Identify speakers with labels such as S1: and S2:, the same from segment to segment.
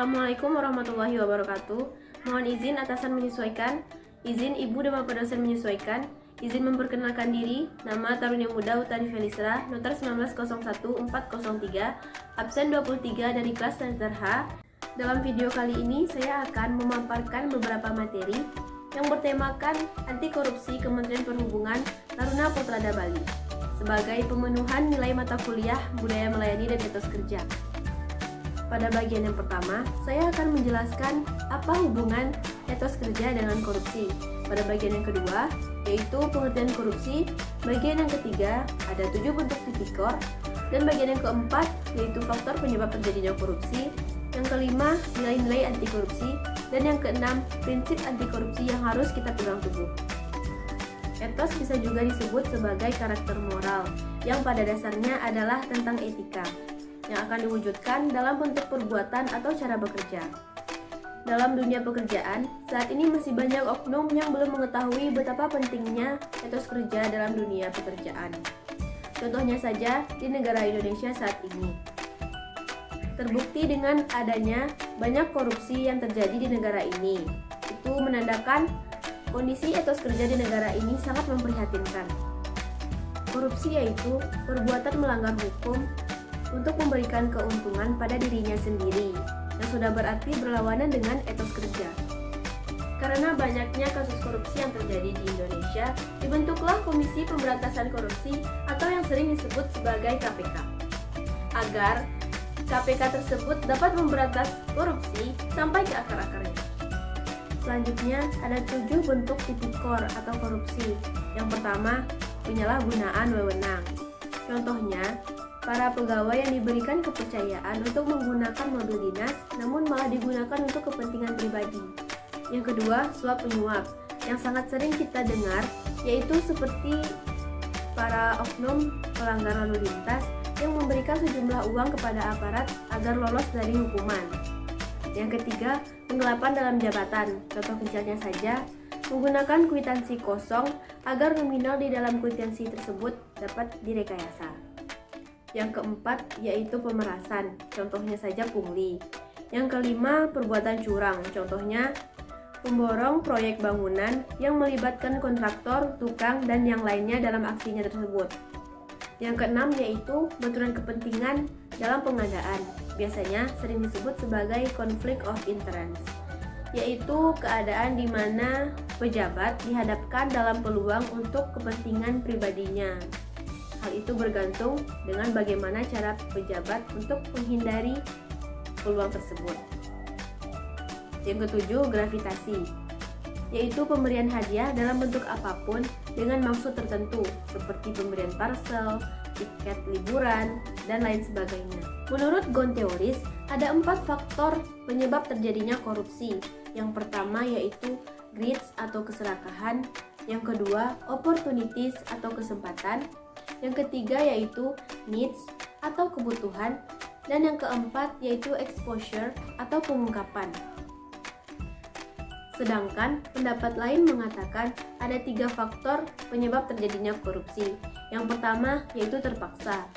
S1: Assalamualaikum warahmatullahi wabarakatuh. Mohon izin atasan menyesuaikan, izin ibu dan bapak dosen menyesuaikan, izin memperkenalkan diri, nama Tarunia Muda Utari Felisra, notar 1901403, absen 23 dari kelas semester H. Dalam video kali ini saya akan memaparkan beberapa materi yang bertemakan anti korupsi Kementerian Perhubungan Taruna Portlada Bali sebagai pemenuhan nilai mata kuliah Budaya Melayani dan Etos Kerja. Pada bagian yang pertama, saya akan menjelaskan apa hubungan etos kerja dengan korupsi. Pada bagian yang kedua, yaitu pengertian korupsi. Bagian yang ketiga, ada 7 bentuk tipikor. Dan bagian yang keempat, yaitu faktor penyebab terjadinya korupsi. Yang kelima, nilai-nilai anti korupsi. Dan yang keenam, prinsip anti korupsi yang harus kita pegang teguh. Etos bisa juga disebut sebagai karakter moral, yang pada dasarnya adalah tentang etika, yang akan diwujudkan dalam bentuk perbuatan atau cara bekerja. Dalam dunia pekerjaan, saat ini masih banyak oknum yang belum mengetahui betapa pentingnya etos kerja dalam dunia pekerjaan. Contohnya saja di negara Indonesia saat ini. Terbukti dengan adanya banyak korupsi yang terjadi di negara ini. Itu menandakan kondisi etos kerja di negara ini sangat memprihatinkan. Korupsi yaitu perbuatan melanggar hukum untuk memberikan keuntungan pada dirinya sendiri, yang sudah berarti berlawanan dengan etos kerja. Karena banyaknya kasus korupsi yang terjadi di Indonesia, dibentuklah Komisi Pemberantasan Korupsi atau yang sering disebut sebagai KPK. Agar KPK tersebut dapat memberantas korupsi sampai ke akar-akarnya. Selanjutnya, ada 7 bentuk tipikor atau korupsi. Yang pertama, penyalahgunaan wewenang. Contohnya, para pegawai yang diberikan kepercayaan untuk menggunakan mobil dinas, namun malah digunakan untuk kepentingan pribadi. Yang kedua, suap menyuap, yang sangat sering kita dengar, yaitu seperti para oknum pelanggar lalu lintas yang memberikan sejumlah uang kepada aparat agar lolos dari hukuman. Yang ketiga, penggelapan dalam jabatan. Contoh kecilnya saja, menggunakan kwitansi kosong agar nominal di dalam kwitansi tersebut dapat direkayasa. Yang keempat, yaitu pemerasan, contohnya saja pungli. Yang kelima, perbuatan curang, contohnya pemborong proyek bangunan yang melibatkan kontraktor, tukang, dan yang lainnya dalam aksinya tersebut. Yang keenam, yaitu benturan kepentingan dalam pengadaan, biasanya sering disebut sebagai conflict of interest, yaitu keadaan di mana pejabat dihadapkan dalam peluang untuk kepentingan pribadinya. Hal itu bergantung dengan bagaimana cara pejabat untuk menghindari peluang tersebut. Yang ketujuh, gravitasi, yaitu pemberian hadiah dalam bentuk apapun dengan maksud tertentu, seperti pemberian parcel, tiket liburan, dan lain sebagainya. Menurut Gonteoris, ada 4 faktor penyebab terjadinya korupsi. Yang pertama yaitu greed atau keserakahan, yang kedua opportunities atau kesempatan, yang ketiga yaitu needs atau kebutuhan, dan yang keempat yaitu exposure atau pengungkapan. Sedangkan pendapat lain mengatakan ada 3 faktor penyebab terjadinya korupsi. Yang pertama yaitu terpaksa,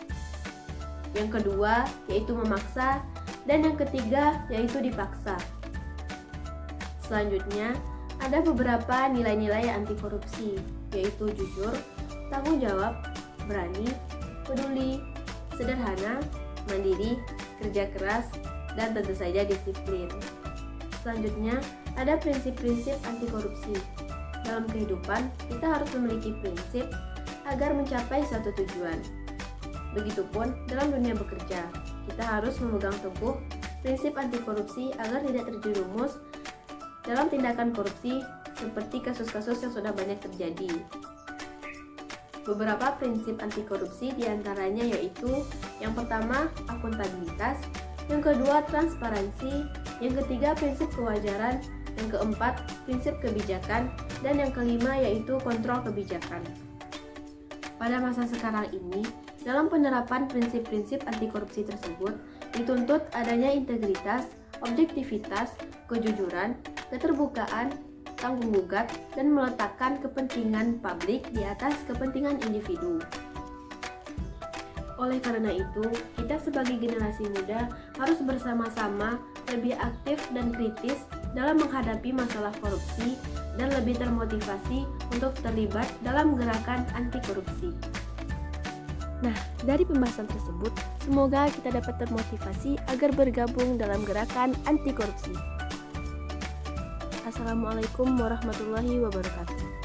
S1: yang kedua yaitu memaksa, dan yang ketiga yaitu dipaksa. Selanjutnya ada beberapa nilai-nilai anti korupsi, yaitu jujur, tanggung jawab, berani, peduli, sederhana, mandiri, kerja keras, dan tentu saja disiplin. Selanjutnya, ada prinsip-prinsip anti korupsi. Dalam kehidupan, kita harus memiliki prinsip agar mencapai suatu tujuan. Begitupun dalam dunia bekerja, kita harus memegang teguh prinsip anti korupsi agar tidak terjerumus dalam tindakan korupsi seperti kasus-kasus yang sudah banyak terjadi. Beberapa prinsip anti korupsi diantaranya yaitu yang pertama, akuntabilitas, yang kedua, transparansi, yang ketiga, prinsip kewajaran, yang keempat, prinsip kebijakan, dan yang kelima yaitu kontrol kebijakan. Pada masa sekarang ini, dalam penerapan prinsip-prinsip anti korupsi tersebut, dituntut adanya integritas, objektivitas, kejujuran, keterbukaan, tanggung gugat, dan meletakkan kepentingan publik di atas kepentingan individu. Oleh karena itu, kita sebagai generasi muda harus bersama-sama lebih aktif dan kritis dalam menghadapi masalah korupsi dan lebih termotivasi untuk terlibat dalam gerakan anti korupsi. Nah, dari pembahasan tersebut, semoga kita dapat termotivasi agar bergabung dalam gerakan anti korupsi. Assalamualaikum warahmatullahi wabarakatuh.